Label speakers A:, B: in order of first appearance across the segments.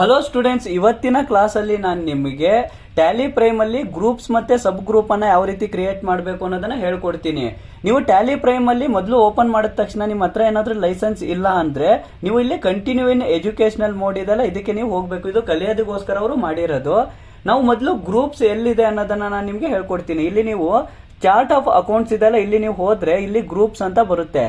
A: Hello students, ಇವತ್ತಿನ ಕ್ಲಾಸಲ್ಲಿ ನಾನು ನಿಮಗೆ ಟ್ಯಾಲಿ ಪ್ರೈಮ್ ಅಲ್ಲಿ ಗ್ರೂಪ್ಸ್ ಮತ್ತೆ ಸಬ್ ಗ್ರೂಪ್ ಅನ್ನ ಯಾವ ರೀತಿ ಕ್ರಿಯೇಟ್ ಮಾಡಬೇಕು ಅನ್ನೋದನ್ನ ಹೇಳ್ಕೊಡ್ತೀನಿ. ನೀವು ಟ್ಯಾಲಿ ಪ್ರೈಮ್ ಅಲ್ಲಿ ಮೊದಲು ಓಪನ್ ಮಾಡಿದ ತಕ್ಷಣ ನಿಮ್ಮ ಹತ್ರ ಏನಾದ್ರೂ ಲೈಸೆನ್ಸ್ ಇಲ್ಲ ಅಂದ್ರೆ ನೀವು ಇಲ್ಲಿ ಕಂಟಿನ್ಯೂ ಇನ್ ಎಜುಕೇಶನಲ್ ಮೋಡ್ ಇದೆಲ್ಲ, ಇದಕ್ಕೆ ನೀವು ಹೋಗ್ಬೇಕು. ಇದು ಕಲಿಯೋದಕ್ಕೋಸ್ಕರ ಅವರು ಮಾಡಿರೋದು. ನಾವು ಮೊದಲು ಗ್ರೂಪ್ಸ್ ಎಲ್ಲಿದೆ ಅನ್ನೋದನ್ನ ನಾನು ನಿಮ್ಗೆ ಹೇಳ್ಕೊಡ್ತೀನಿ. ಇಲ್ಲಿ ನೀವು ಚಾರ್ಟ್ ಆಫ್ ಅಕೌಂಟ್ಸ್ ಇದೆಲ್ಲ, ಇಲ್ಲಿ ನೀವು ಹೋದ್ರೆ ಇಲ್ಲಿ ಗ್ರೂಪ್ಸ್ ಅಂತ ಬರುತ್ತೆ.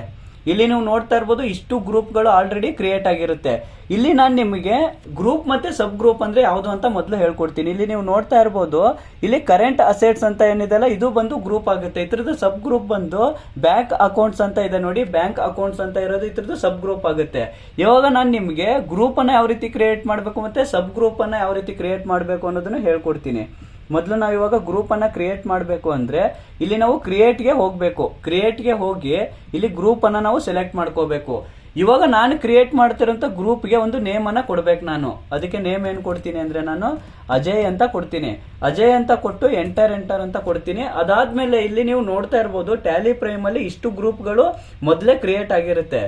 A: ಇಲ್ಲಿ ನೀವು ನೋಡ್ತಾ ಇರ್ಬೋದು, ಇಷ್ಟು ಗ್ರೂಪ್ಗಳು ಆಲ್ರೆಡಿ ಕ್ರಿಯೇಟ್ ಆಗಿರುತ್ತೆ. ಇಲ್ಲಿ ನಾನು ನಿಮಗೆ ಗ್ರೂಪ್ ಮತ್ತೆ ಸಬ್ ಗ್ರೂಪ್ ಅಂದ್ರೆ ಯಾವುದು ಅಂತ ಮೊದಲು ಹೇಳ್ಕೊಡ್ತೀನಿ. ಇಲ್ಲಿ ನೀವು ನೋಡ್ತಾ ಇರ್ಬೋದು, ಇಲ್ಲಿ ಕರೆಂಟ್ ಅಸೆಟ್ಸ್ ಅಂತ ಏನಿದೆಲ್ಲ ಇದು ಬಂದು ಗ್ರೂಪ್ ಆಗುತ್ತೆ. ಇದ್ರದ್ದು ಸಬ್ ಗ್ರೂಪ್ ಬಂದು ಬ್ಯಾಂಕ್ ಅಕೌಂಟ್ಸ್ ಅಂತ ಇದೆ ನೋಡಿ, ಬ್ಯಾಂಕ್ ಅಕೌಂಟ್ಸ್ ಅಂತ ಇರೋದು ಇದ್ರದ್ದು ಸಬ್ ಗ್ರೂಪ್ ಆಗುತ್ತೆ. ಇವಾಗ ನಾನು ನಿಮಗೆ ಗ್ರೂಪ್ ಅನ್ನ ಯಾವ ರೀತಿ ಕ್ರಿಯೇಟ್ ಮಾಡಬೇಕು ಮತ್ತೆ ಸಬ್ ಗ್ರೂಪ್ ಅನ್ನ ಯಾವ ರೀತಿ ಕ್ರಿಯೇಟ್ ಮಾಡಬೇಕು ಅನ್ನೋದನ್ನ ಹೇಳ್ಕೊಡ್ತೀನಿ. ಮೊದಲು ನಾವು ಇವಾಗ ಗ್ರೂಪ್ ಅನ್ನ ಕ್ರಿಯೇಟ್ ಮಾಡಬೇಕು ಅಂದ್ರೆ ಇಲ್ಲಿ ನಾವು ಕ್ರಿಯೇಟ್ಗೆ ಹೋಗ್ಬೇಕು. ಕ್ರಿಯೇಟ್ಗೆ ಹೋಗಿ ಇಲ್ಲಿ ಗ್ರೂಪ್ ಅನ್ನ ನಾವು ಸೆಲೆಕ್ಟ್ ಮಾಡ್ಕೋಬೇಕು. ಇವಾಗ ನಾನು ಕ್ರಿಯೇಟ್ ಮಾಡ್ತಿರೋಂಥ ಗ್ರೂಪ್ಗೆ ಒಂದು ನೇಮ್ ಅನ್ನ ಕೊಡ್ಬೇಕು. ನಾನು ಅದಕ್ಕೆ ನೇಮ್ ಏನ್ ಕೊಡ್ತೀನಿ ಅಂದ್ರೆ ನಾನು ಅಜಯ್ ಅಂತ ಕೊಡ್ತೀನಿ. ಅಜಯ್ ಅಂತ ಕೊಟ್ಟು ಎಂಟರ್ ಅಂತ ಕೊಡ್ತೀನಿ. ಅದಾದ್ಮೇಲೆ ಇಲ್ಲಿ ನೀವು ನೋಡ್ತಾ ಇರ್ಬೋದು, ಟ್ಯಾಲಿ ಪ್ರೈಮ್ ಅಲ್ಲಿ ಇಷ್ಟು ಗ್ರೂಪ್ಗಳು ಮೊದಲೇ ಕ್ರಿಯೇಟ್ ಆಗಿರುತ್ತೆ.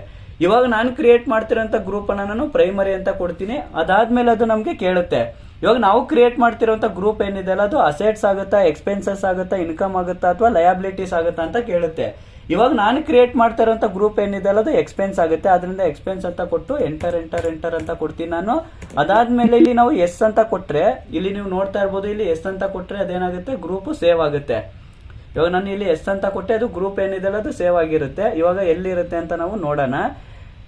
A: ಇವಾಗ ನಾನು ಕ್ರಿಯೇಟ್ ಮಾಡ್ತಿರೋಂಥ ಗ್ರೂಪ್ ಅನ್ನ ನಾನು ಪ್ರೈಮರಿ ಅಂತ ಕೊಡ್ತೀನಿ. ಅದಾದ್ಮೇಲೆ ಅದು ನಮ್ಗೆ ಕೇಳುತ್ತೆ, ಇವಾಗ ನಾವು ಕ್ರಿಯೇಟ್ ಮಾಡ್ತಿರೋಂಥ ಗ್ರೂಪ್ ಏನಿದೆ ಅಲ್ಲ, ಅದು ಅಸೆಟ್ಸ್ ಆಗುತ್ತಾ, ಎಕ್ಸ್ಪೆನ್ಸಸ್ ಆಗುತ್ತಾ, ಇನ್ಕಮ್ ಆಗುತ್ತಾ ಅಥವಾ ಲಯಬಿಲಿಟೀಸ್ ಆಗುತ್ತಾ ಅಂತ ಕೇಳುತ್ತೆ. ಇವಾಗ ನಾನು ಕ್ರಿಯೇಟ್ ಮಾಡ್ತಾ ಇರೋಂಥ ಗ್ರೂಪ್ ಏನಿದೆ ಅಲ್ಲ, ಅದು ಎಕ್ಸ್ಪೆನ್ಸ್ ಆಗುತ್ತೆ. ಅದರಿಂದ ಎಕ್ಸ್ಪೆನ್ಸ್ ಅಂತ ಕೊಟ್ಟು ಎಂಟರ್ ಅಂತ ಕೊಡ್ತೀನಿ ನಾನು. ಅದಾದ್ಮೇಲೆ ಇಲ್ಲಿ ನಾವು ಎಸ್ ಅಂತ ಕೊಟ್ರೆ, ಇಲ್ಲಿ ನೀವು ನೋಡ್ತಾ ಇರ್ಬೋದು, ಇಲ್ಲಿ ಎಸ್ ಅಂತ ಕೊಟ್ರೆ ಅದೇನಾಗುತ್ತೆ, ಗ್ರೂಪ್ ಸೇವ್ ಆಗುತ್ತೆ. ಇವಾಗ ನಾನು ಇಲ್ಲಿ ಎಸ್ ಅಂತ ಕೊಟ್ಟೆ, ಅದು ಗ್ರೂಪ್ ಏನಿದೆ ಅಲ್ಲ ಅದು ಸೇವ್ ಆಗಿರುತ್ತೆ. ಇವಾಗ ಎಲ್ಲಿರುತ್ತೆ ಅಂತ ನಾವು ನೋಡೋಣ.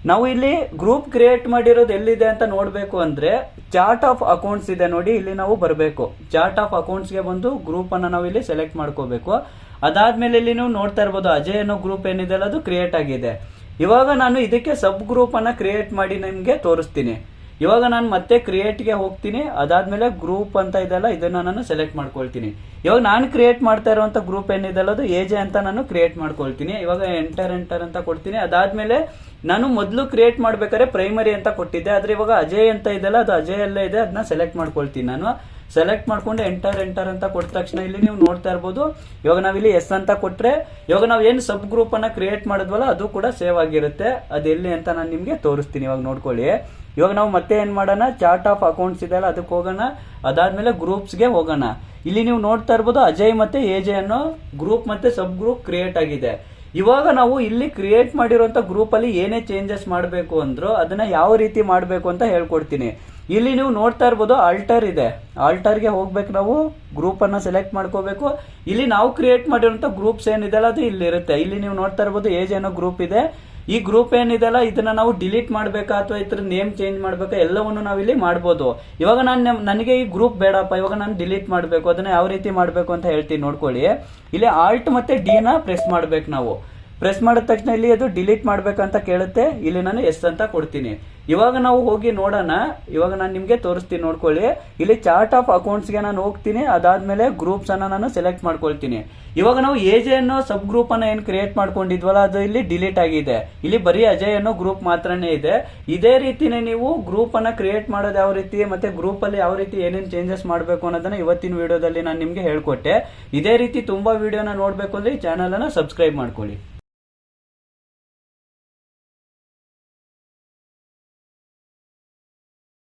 A: ನಾವು ಇಲ್ಲಿ ಗ್ರೂಪ್ ಕ್ರಿಯೇಟ್ ಮಾಡಿರೋದು ಎಲ್ಲಿದೆ ಅಂತ ನೋಡಬೇಕು ಅಂದ್ರೆ ಚಾರ್ಟ್ ಆಫ್ ಅಕೌಂಟ್ಸ್ ಇದೆ ನೋಡಿ, ಇಲ್ಲಿ ನಾವು ಬರಬೇಕು. ಚಾರ್ಟ್ ಆಫ್ ಅಕೌಂಟ್ಸ್ಗೆ ಬಂದು ಗ್ರೂಪ್ ಅನ್ನ ನಾವು ಇಲ್ಲಿ ಸೆಲೆಕ್ಟ್ ಮಾಡ್ಕೋಬೇಕು. ಅದಾದ್ಮೇಲೆ ಇಲ್ಲಿ ನೀವು ನೋಡ್ತಾ ಇರ್ಬೋದು, ಅಜಯ್ ಅನ್ನೋ ಗ್ರೂಪ್ ಏನಿದೆ ಅಲ್ಲ ಅದು ಕ್ರಿಯೇಟ್ ಆಗಿದೆ. ಇವಾಗ ನಾನು ಇದಕ್ಕೆ ಸಬ್ ಗ್ರೂಪ್ ಅನ್ನ ಕ್ರಿಯೇಟ್ ಮಾಡಿ ನಿಮ್ಗೆ ತೋರಿಸ್ತೀನಿ. ಇವಾಗ ನಾನು ಮತ್ತೆ ಕ್ರಿಯೇಟ್ಗೆ ಹೋಗ್ತೀನಿ. ಅದಾದ್ಮೇಲೆ ಗ್ರೂಪ್ ಅಂತ ಇದೆಲ್ಲ ಇದನ್ನ ನಾನು ಸೆಲೆಕ್ಟ್ ಮಾಡ್ಕೊಳ್ತೀನಿ. ಇವಾಗ ನಾನು ಕ್ರಿಯೇಟ್ ಮಾಡ್ತಾ ಇರುವಂತ ಗ್ರೂಪ್ ಏನಿದೆ ಅಲ್ಲ ಅದು ಎಜೆ ಅಂತ ನಾನು ಕ್ರಿಯೇಟ್ ಮಾಡ್ಕೊಳ್ತೀನಿ. ಇವಾಗ ಎಂಟರ್ ಅಂತ ಕೊಡ್ತೀನಿ. ಅದಾದ್ಮೇಲೆ ನಾನು ಮೊದಲು ಕ್ರಿಯೇಟ್ ಮಾಡ್ಬೇಕಾದ್ರೆ ಪ್ರೈಮರಿ ಅಂತ ಕೊಟ್ಟಿದ್ದೆ, ಆದ್ರೆ ಇವಾಗ ಅಜಯ್ ಅಂತ ಇದೆಲ್ಲ ಅದು ಅಜಯ್ ಅಲ್ಲೇ ಇದೆ, ಅದನ್ನ ಸೆಲೆಕ್ಟ್ ಮಾಡ್ಕೊಳ್ತೀನಿ. ನಾನು ಸೆಲೆಕ್ಟ್ ಮಾಡ್ಕೊಂಡು ಎಂಟರ್ ಅಂತ ಕೊಟ್ಟ ತಕ್ಷಣ ಇಲ್ಲಿ ನೀವು ನೋಡ್ತಾ ಇರ್ಬೋದು, ಇವಾಗ ನಾವಿಲ್ಲಿ ಎಸ್ ಅಂತ ಕೊಟ್ರೆ ಇವಾಗ ನಾವು ಏನು ಸಬ್ ಗ್ರೂಪ್ ಅನ್ನ ಕ್ರಿಯೇಟ್ ಮಾಡಿದ್ವಲ್ಲ ಅದು ಕೂಡ ಸೇವ್ ಆಗಿರುತ್ತೆ. ಅದು ಎಲ್ಲಿ ಅಂತ ನಾನು ನಿಮ್ಗೆ ತೋರಿಸ್ತೀನಿ. ಇವಾಗ ನೋಡ್ಕೊಳ್ಳಿ. ಇವಾಗ ನಾವು ಮತ್ತೆ ಏನ್ ಮಾಡೋಣ, ಚಾರ್ಟ್ ಆಫ್ ಅಕೌಂಟ್ಸ್ ಇದೆಲ್ಲ ಅದಕ್ಕೆ ಹೋಗೋಣ. ಅದಾದ್ಮೇಲೆ ಗ್ರೂಪ್ಸ್ಗೆ ಹೋಗೋಣ. ಇಲ್ಲಿ ನೀವು ನೋಡ್ತಾ ಇರ್ಬೋದು, ಅಜಯ್ ಮತ್ತೆ ಎಜೆ ಅನ್ನೋ ಗ್ರೂಪ್ ಮತ್ತೆ ಸಬ್ ಗ್ರೂಪ್ ಕ್ರಿಯೇಟ್ ಆಗಿದೆ. ಇವಾಗ ನಾವು ಇಲ್ಲಿ ಕ್ರಿಯೇಟ್ ಮಾಡಿರುವಂತ ಗ್ರೂಪ್ ಅಲ್ಲಿ ಏನೇ ಚೇಂಜಸ್ ಮಾಡಬೇಕು ಅಂದ್ರೂ ಅದನ್ನ ಯಾವ ರೀತಿ ಮಾಡಬೇಕು ಅಂತ ಹೇಳ್ಕೊಡ್ತೀನಿ. ಇಲ್ಲಿ ನೀವು ನೋಡ್ತಾ ಇರ್ಬೋದು, ಆಲ್ಟರ್ ಇದೆ. ಆಲ್ಟರ್ಗೆ ಹೋಗ್ಬೇಕು. ನಾವು ಗ್ರೂಪ್ ಅನ್ನ ಸೆಲೆಕ್ಟ್ ಮಾಡ್ಕೋಬೇಕು. ಇಲ್ಲಿ ನಾವು ಕ್ರಿಯೇಟ್ ಮಾಡಿರುವಂತ ಗ್ರೂಪ್ಸ್ ಏನಿದೆಲ್ಲ ಅದು ಇಲ್ಲಿ ಇರುತ್ತೆ. ಇಲ್ಲಿ ನೀವು ನೋಡ್ತಾ ಇರ್ಬೋದು, ಏಜ್ ಅನ್ನೋ ಗ್ರೂಪ್ ಇದೆ. ಈ ಗ್ರೂಪ್ ಏನಿದೆಲ್ಲ ಇದನ್ನ ನಾವು ಡಿಲೀಟ್ ಮಾಡ್ಬೇಕಾ ಅಥವಾ ಇದ್ರ ನೇಮ್ ಚೇಂಜ್ ಮಾಡ್ಬೇಕಾ, ಎಲ್ಲವನ್ನು ನಾವು ಇಲ್ಲಿ ಮಾಡ್ಬೋದು. ಇವಾಗ ನನಗೆ ಈ ಗ್ರೂಪ್ ಬೇಡಪ್ಪ, ಇವಾಗ ನಾನು ಡಿಲೀಟ್ ಮಾಡಬೇಕು, ಅದನ್ನ ಯಾವ ರೀತಿ ಮಾಡಬೇಕು ಅಂತ ಹೇಳ್ತೀನಿ ನೋಡ್ಕೊಳ್ಳಿ. ಇಲ್ಲಿ ಆಲ್ಟ್ ಮತ್ತೆ ಡಿ ನ ಪ್ರೆಸ್ ಮಾಡ್ಬೇಕು. ನಾವು ಪ್ರೆಸ್ ಮಾಡಿದ ತಕ್ಷಣ ಇಲ್ಲಿ ಅದು ಡಿಲೀಟ್ ಮಾಡ್ಬೇಕಂತ ಕೇಳುತ್ತೆ. ಇಲ್ಲಿ ನಾನು ಎಸ್ ಅಂತ ಕೊಡ್ತೀನಿ. ಇವಾಗ ನಾವು ಹೋಗಿ ನೋಡೋಣ. ಇವಾಗ ನಾನು ನಿಮ್ಗೆ ತೋರಿಸ್ತೀನಿ ನೋಡ್ಕೊಳ್ಳಿ. ಇಲ್ಲಿ ಚಾರ್ಟ್ ಆಫ್ ಅಕೌಂಟ್ಸ್ಗೆ ನಾನು ಹೋಗ್ತೀನಿ. ಅದಾದ್ಮೇಲೆ ಗ್ರೂಪ್ಸ್ ಅನ್ನ ನಾನು ಸೆಲೆಕ್ಟ್ ಮಾಡ್ಕೊಳ್ತೀನಿ. ಇವಾಗ ನಾವು ಎಜೆ ಅನ್ನೋ ಸಬ್ ಗ್ರೂಪ್ ಅನ್ನ ಏನ್ ಕ್ರಿಯೇಟ್ ಮಾಡ್ಕೊಂಡಿದ್ವಲ್ಲ ಅದು ಇಲ್ಲಿ ಡಿಲೀಟ್ ಆಗಿದೆ. ಇಲ್ಲಿ ಬರೀ ಅಜಯ್ ಅನ್ನೋ ಗ್ರೂಪ್ ಮಾತ್ರನೇ ಇದೆ. ಇದೇ ರೀತಿನೇ ನೀವು ಗ್ರೂಪ್ ಅನ್ನ ಕ್ರಿಯೇಟ್ ಮಾಡೋದು ಯಾವ ರೀತಿ ಮತ್ತೆ ಗ್ರೂಪ್ ಅಲ್ಲಿ ಯಾವ ರೀತಿ ಏನೇನು ಚೇಂಜಸ್ ಮಾಡಬೇಕು ಅನ್ನೋದನ್ನ ಇವತ್ತಿನ ವಿಡಿಯೋದಲ್ಲಿ ನಾನು ನಿಮ್ಗೆ ಹೇಳ್ಕೊಟ್ಟೆ. ಇದೇ ರೀತಿ ತುಂಬಾ ವಿಡಿಯೋನ ನೋಡ್ಬೇಕು ಅಂದ್ರೆ ಈ ಚಾನಲ್ ಅನ್ನ ಸಬ್ಸ್ಕ್ರೈಬ್ ಮಾಡ್ಕೊಳ್ಳಿ.